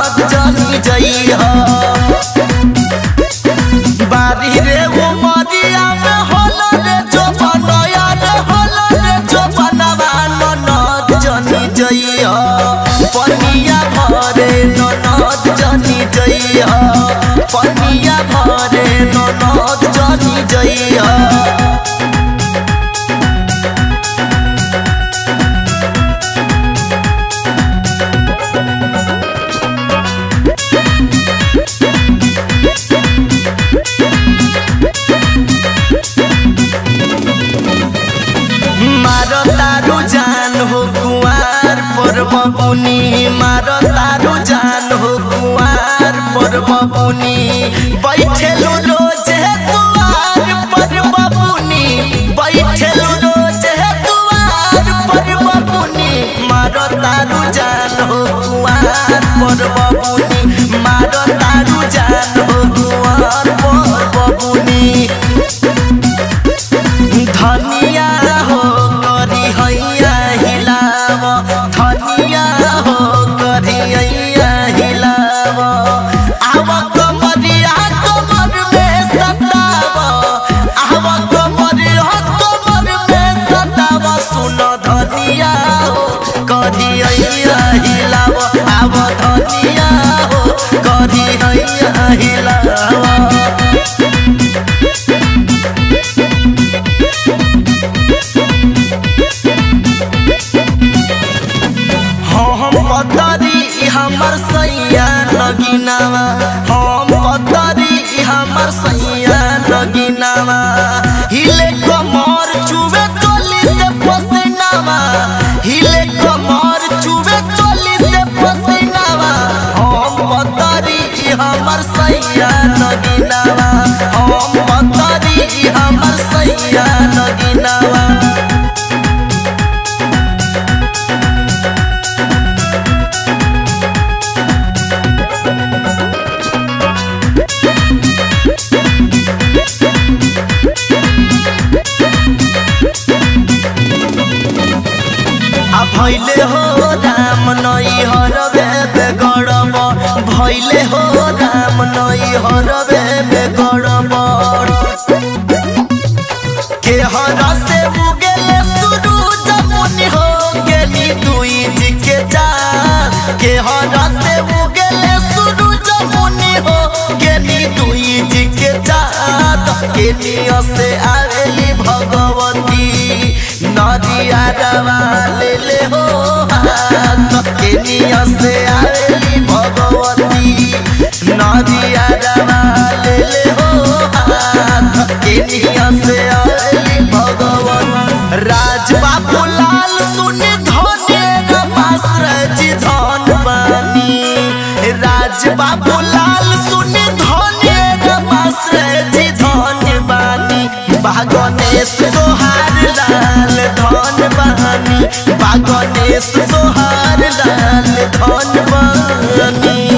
ननद जानी जइहा बारी रे वो मरिया में होला रे जो बनया रे होला रे जो बनवा ननद जानी जइहा पनिया भरे ननद जानी जइहा पनिया भरे ननद जानी जइहा मारो तारू जान हो कुआर पर बबुनी मारो तारू जान हो कुआर पर बबुनी बैठेलु रोज है कुआर पर बबुनी बैठेलु रोज है कुआर पर बबुनी मारो तारू जान हो कुआर पर बबुनी मारो तारू जान हो कुआर पर बबुनी धनिया हो करी हैया हिलाव धनिया हो करी हैया हिलाव आव कमरिया कमर में सताव आव कमरिया कमर में सताव सुन धनिया हो करी हैया हिलाव आव धनिया हो करी हैया हिलाव पतरी हमर सैया नगीनावा हम पतरी हमर सैया नगीनावा हिले कमर चुबे चोली से पसीनावा हिले कमर चुबे चोली से पसीनावा हम पतरी हमर सैया नगीनावा हम पतरी हमर सैया नगीनावा भैले हो राम नई हरबे बेगड़ब भैले हो राम नई हरबे बेगड़ब के हर से उगेले सूरज मुनि हो गेली दुई जी के चाँद के हर से उगेले सूरज मुनि हो गेली दुई जी के चाँद के निया से आवेली भगवती नदिया रवा ले ले हो हाथ के निया से आवेली भगवती नदिया रवा ले ले हो हाथ के निया से आवेली भगवती राज बाबू लाल सुन धने नमाश्रय जी धन बानी राज बाबू लाल सुन धने नमाश्रय जी धन बानी बागनेश सोहार लाल धन बानी बागनेश सोहार लाल धन बानी।